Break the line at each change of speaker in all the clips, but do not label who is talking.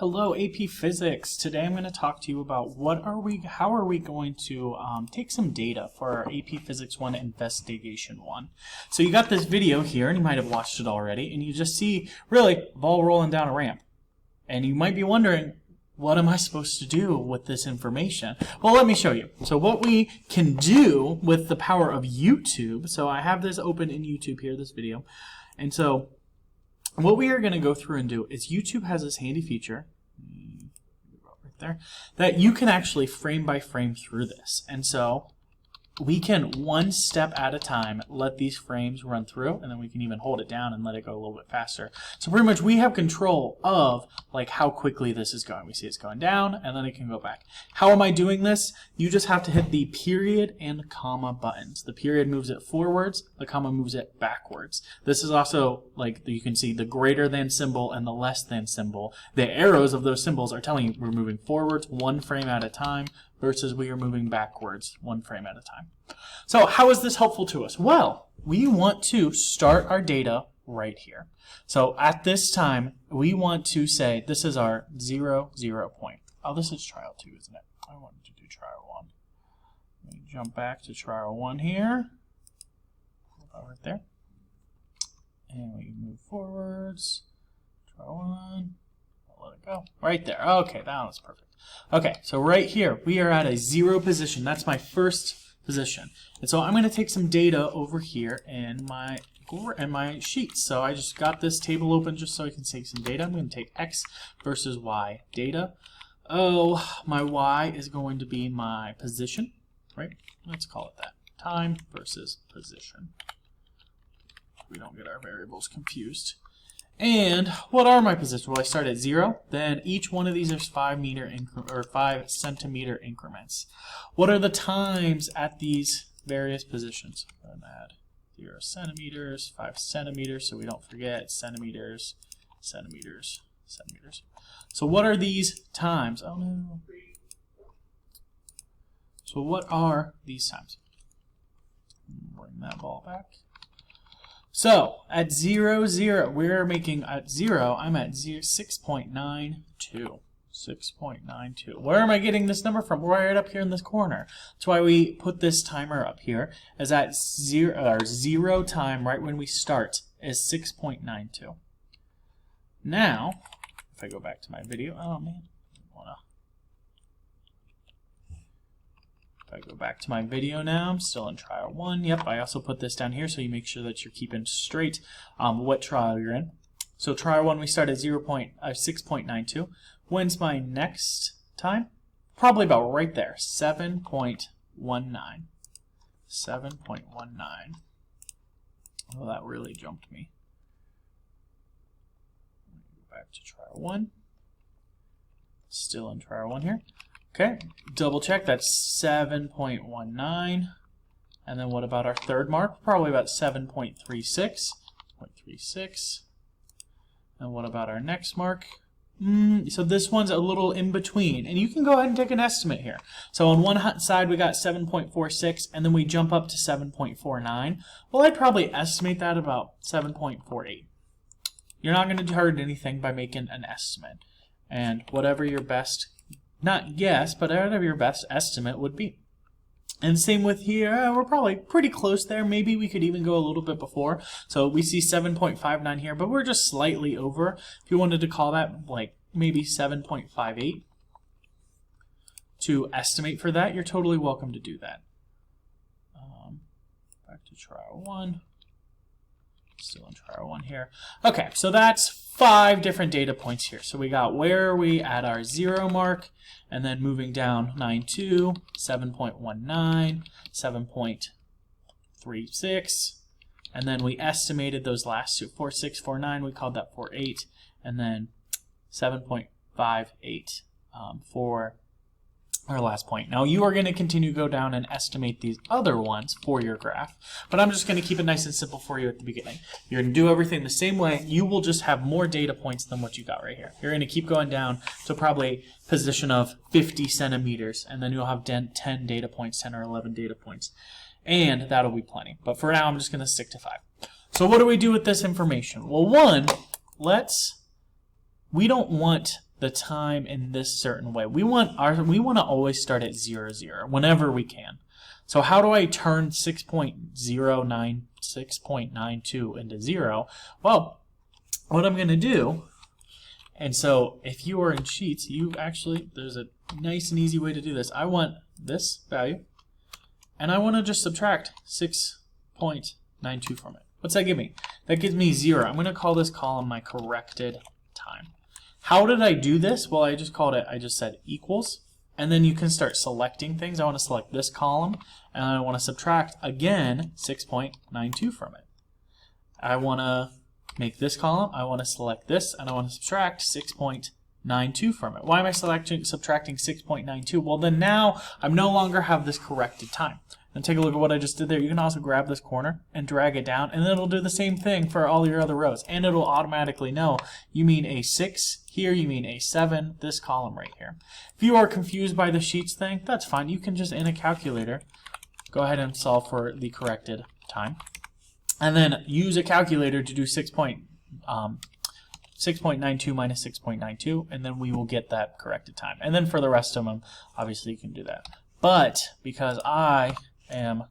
Hello, AP Physics. Today I'm going to talk to you about how are we going to take some data for our AP Physics 1 Investigation 1. So you got this video here, and you might have watched it already, and you just see, really, a ball rolling down a ramp. And you might be wondering, what am I supposed to do with this information? Well, let me show you. So what we can do with the power of YouTube, so I have this open in YouTube here, this video, and so what we are going to go through and do is YouTube has this handy feature right there that you can actually frame by frame through this. And so we can one step at a time let these frames run through, and then we can even hold it down and let it go a little bit faster. So pretty much we have control of like how quickly this is going. We see it's going down and then it can go back. How am I doing this? You just have to hit the period and comma buttons. The period moves it forwards, the comma moves it backwards. This is also, like, you can see the greater than symbol and the less than symbol. The arrows of those symbols are telling you we're moving forwards one frame at a time versus we are moving backwards one frame at a time. So how is this helpful to us? Well, we want to start our data right here. So at this time, we want to say this is our 0, 0 point. Oh, this is trial 2, isn't it? I wanted to do trial 1. Let me jump back to trial 1 here. Right there. And we move forwards. Trial 1. I'll let it go. Right there. Okay, that was perfect. Okay, so right here, we are at a 0 position. That's my first position. And so I'm going to take some data over here in my sheets. So I just got this table open just so I can take some data. I'm going to take X versus Y data. Oh, my Y is going to be my position, right? Let's call it that. Time versus position. We don't get our variables confused. And what are my positions? Well, I start at 0. Then each one of these is 5 centimeter increments. What are the times at these various positions? I'm going to add 0 centimeters, 5 centimeters, so we don't forget centimeters, centimeters, centimeters. So what are these times? Oh no. So what are these times? Bring that ball back. So at 0, 0, we're making at 0, I'm at 6.92. 6.92. Where am I getting this number from? Right up here in this corner. That's why we put this timer up here, is at 0, our 0 time right when we start is 6.92. Now, if I go back to my video, oh man, If I go back to my video now, I'm still in trial 1. Yep, I also put this down here so you make sure that you're keeping straight what trial you're in. So trial 1, we start at 6.92. When's my next time? Probably about right there, 7.19. 7.19. Well, that really jumped me. Go back to trial 1. Still in trial 1 here. Okay, double check, that's 7.19. And then what about our third mark? Probably about 7.36. 0.36. And what about our next mark? So this one's a little in between. And you can go ahead and take an estimate here. So on one side we got 7.46, and then we jump up to 7.49. Well, I'd probably estimate that about 7.48. You're not going to hurt anything by making an estimate. And whatever your best, not guess, but whatever your best estimate would be. And same with here, we're probably pretty close there. Maybe we could even go a little bit before. So we see 7.59 here, but we're just slightly over. If you wanted to call that like maybe 7.58 to estimate for that, you're totally welcome to do that. Back to trial 1. Still in trial 1 here. Okay, so that's 5 different data points here. So we got where are we at our 0 mark, and then moving down 9.2, 7.19, 7.36, and then we estimated those last two, 4.6, 4.9, we called that 4.8, and then 7.58 for our last point. Now you are going to continue to go down and estimate these other ones for your graph, but I'm just going to keep it nice and simple for you at the beginning. You're going to do everything the same way. You will just have more data points than what you got right here. You're going to keep going down to probably position of 50 centimeters, and then you'll have 10 data points, 10 or 11 data points, and that'll be plenty. But for now, I'm just going to stick to 5. So what do we do with this information? Well, one, we don't want the time in this certain way. We want to always start at 0, 0 whenever we can. So how do I turn 6.92 into 0? Well, what I'm going to do, and so if you are in Sheets, there's a nice and easy way to do this. I want this value, and I want to just subtract 6.92 from it. What's that give me? That gives me 0. I'm going to call this column my corrected time. How did I do this? Well, I just said equals, and then you can start selecting things. I want to select this column, and I want to subtract, again, 6.92 from it. I want to make this column, I want to select this, and I want to subtract 6.92 from it. Why am I subtracting 6.92? Well, then now I no longer have this corrected time. And take a look at what I just did there. You can also grab this corner and drag it down, and then it'll do the same thing for all your other rows. And it'll automatically know you mean a 6 here, you mean a 7, this column right here. If you are confused by the Sheets thing, that's fine. You can just, in a calculator, go ahead and solve for the corrected time. And then use a calculator to do 6.92 minus 6.92, and then we will get that corrected time. And then for the rest of them, obviously you can do that. But because I am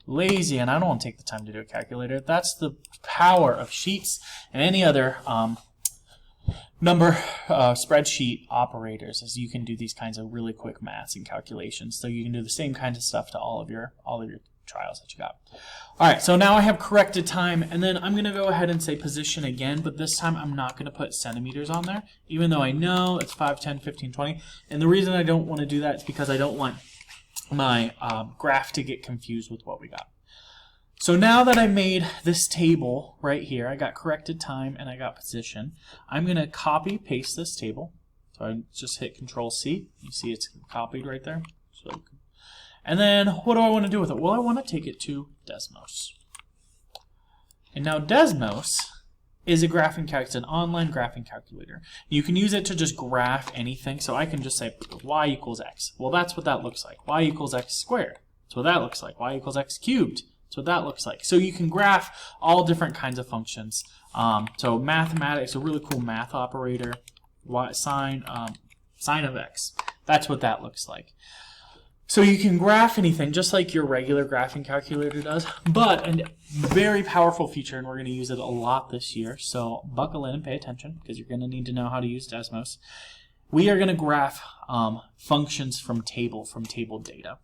lazy and I don't want to take the time to do a calculator, that's the power of Sheets and any other spreadsheet operators, is you can do these kinds of really quick maths and calculations. So you can do the same kind of stuff to all of your trials that you got. All right, so now I have corrected time, and then I'm going to go ahead and say position again, but this time I'm not going to put centimeters on there, even though I know it's 5, 10, 15, 20. And the reason I don't want to do that is because I don't want my graph to get confused with what we got. So now that I made this table right here, I got corrected time and I got position, I'm going to copy paste this table. So I just hit Control C. You see it's copied right there. And then what do I want to do with it? Well, I want to take it to Desmos. And now Desmos is a graphing calculator. It's an online graphing calculator. You can use it to just graph anything. So I can just say y equals x. Well, that's what that looks like. Y equals x squared. That's what that looks like. Y equals x cubed. That's what that looks like. So you can graph all different kinds of functions. So mathematics, a really cool math operator. Sine of x. That's what that looks like. So you can graph anything just like your regular graphing calculator does, but a very powerful feature, and we're going to use it a lot this year, so buckle in and pay attention because you're going to need to know how to use Desmos. We are going to graph functions from table data.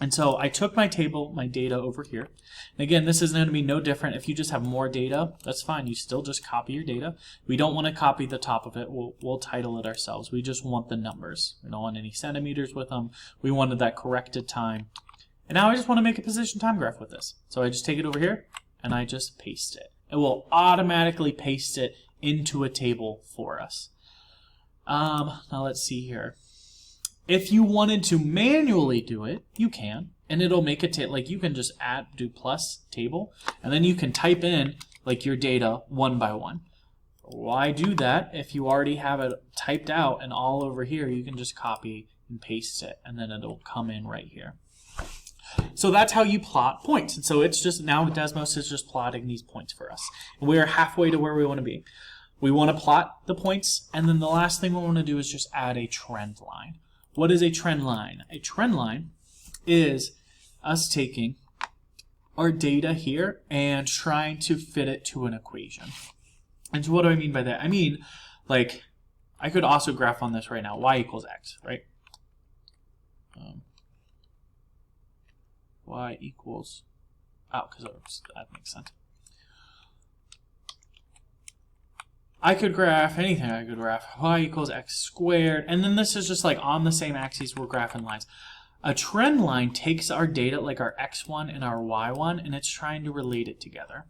And so I took my data over here. And again, this is going to be no different. If you just have more data, that's fine. You still just copy your data. We don't want to copy the top of it. We'll title it ourselves. We just want the numbers. We don't want any centimeters with them. We wanted that corrected time. And now I just want to make a position time graph with this. So I just take it over here and I just paste it. It will automatically paste it into a table for us. Now let's see here. If you wanted to manually do it, you can, and it'll make it like you can just do plus table, and then you can type in like your data one by one. Why do that if you already have it typed out and all over here? You can just copy and paste it, and then it'll come in right here. So that's how you plot points. And so it's just now Desmos is just plotting these points for us. We are halfway to where we want to be. We want to plot the points, and then the last thing we want to do is just add a trend line. What is a trend line? A trend line is us taking our data here and trying to fit it to an equation. And so what do I mean by that? I mean, like, I could also graph on this right now. Y equals x, right? Y equals, because that makes sense. I could graph anything. I could graph y equals x squared, and then this is just like on the same axis we're graphing lines. A trend line takes our data, like our x1 and our y1, and it's trying to relate it together.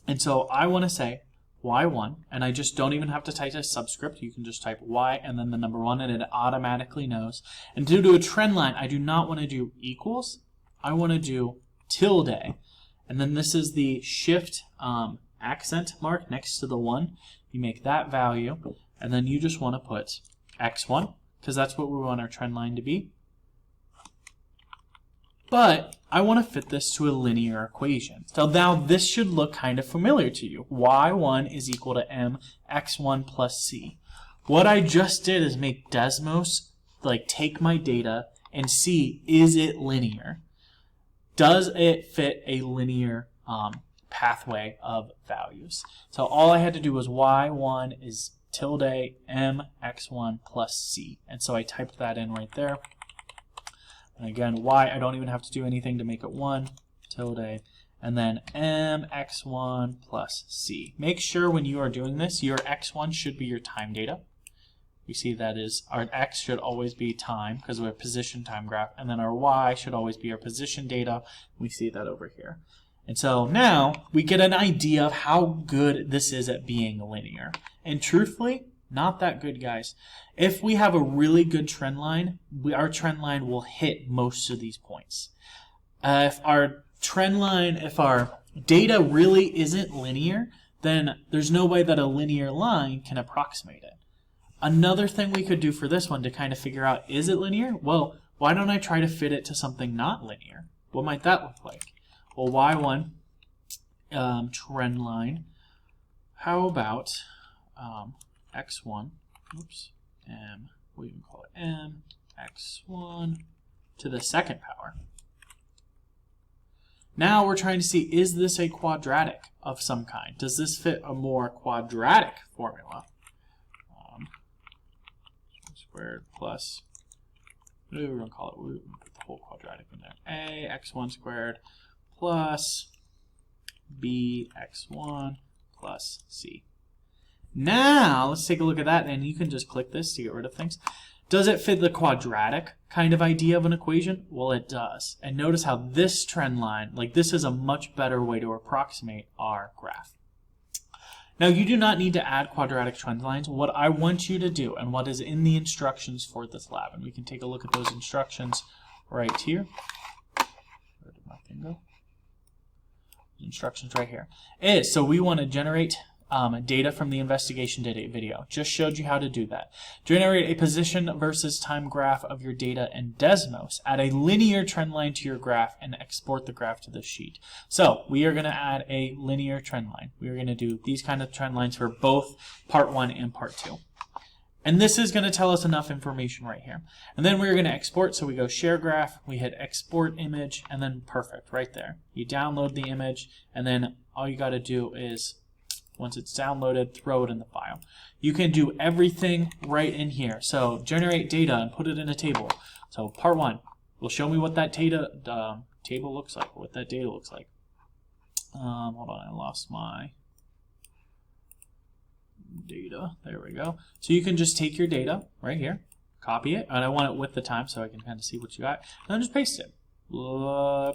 And so I want to say y1, and I just don't even have to type a subscript. You can just type y and then the number 1, and it automatically knows. And to do a trend line, I do not want to do equals. I want to do tilde, and then this is the shift accent mark next to the 1. You make that value, and then you just want to put x1 because that's what we want our trend line to be. But I want to fit this to a linear equation. So now this should look kind of familiar to you. y1 is equal to mx1 plus c. What I just did is make Desmos like take my data and see, is it linear? Does it fit a linear pathway of values? So all I had to do was y1 is tilde mx1 plus c. And so I typed that in right there. And again, y, I don't even have to do anything to make it 1, tilde, and then mx1 plus c. Make sure when you are doing this, your x1 should be your time data. You see that is, our x should always be time because we're a position time graph, and then our y should always be our position data. We see that over here. And so now we get an idea of how good this is at being linear. And truthfully, not that good, guys. If we have a really good trend line, our trend line will hit most of these points. If our trend line, if our data really isn't linear, then there's no way that a linear line can approximate it. Another thing we could do for this one to kind of figure out, is it linear? Well, why don't I try to fit it to something not linear? What might that look like? Well, y1 trend line, how about x1, oops, we can call it m, x1 to the second power. Now we're trying to see, is this a quadratic of some kind? Does this fit a more quadratic formula? Squared plus, we're going to call it, we're going to put the whole quadratic in there. A x1 squared plus b x1 plus c. Now, let's take a look at that, and you can just click this to get rid of things. Does it fit the quadratic kind of idea of an equation? Well, it does. And notice how this trend line, like this is a much better way to approximate our graph. Now, you do not need to add quadratic trend lines. What I want you to do, and what is in the instructions for this lab, and we can take a look at those instructions right here. Where did my thing go? Instructions right here. Is, so we want to generate data from the investigation data video. Just showed you how to do that. Generate a position versus time graph of your data in Desmos. Add a linear trend line to your graph and export the graph to the sheet. So we are going to add a linear trend line. We are going to do these kind of trend lines for both part 1 and part 2. And this is going to tell us enough information right here. And then we're going to export, so we go share graph, we hit export image, and then perfect, right there. You download the image, and then all you got to do is, once it's downloaded, throw it in the file. You can do everything right in here. So generate data and put it in a table. So part 1 will show me what that data table looks like, what that data looks like. Hold on, I lost my data. There we go. So you can just take your data right here, copy it, and I want it with the time so I can kind of see what you got, and then just paste it.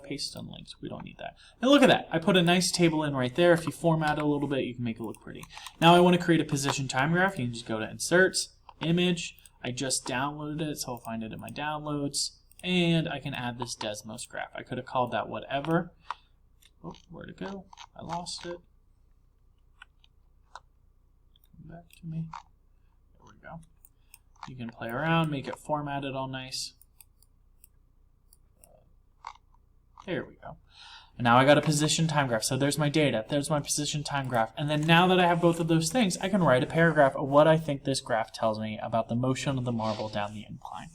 Paste on links. We don't need that. And look at that. I put a nice table in right there. If you format it a little bit, you can make it look pretty. Now I want to create a position time graph. You can just go to Inserts, Image. I just downloaded it, so I'll find it in my downloads. And I can add this Desmos graph. I could have called that whatever. Oh, where'd it go? I lost it. Come back to me. There we go. You can play around, make it formatted all nice. There we go. And now I got a position time graph. So there's my data. There's my position time graph. And then now that I have both of those things, I can write a paragraph of what I think this graph tells me about the motion of the marble down the incline.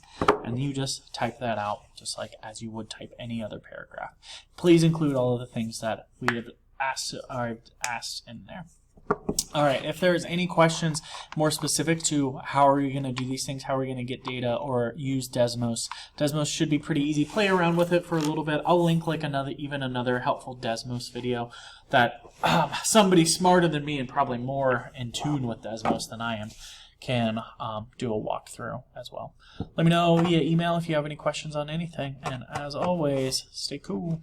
And you just type that out just like as you would type any other paragraph. Please include all of the things that we have asked in there. All right, if there's any questions more specific to how are you going to do these things, how are we going to get data or use Desmos, Desmos should be pretty easy. Play around with it for a little bit. I'll link like even another helpful Desmos video that somebody smarter than me and probably more in tune with Desmos than I am can do a walkthrough as well. Let me know via email if you have any questions on anything, and as always, stay cool.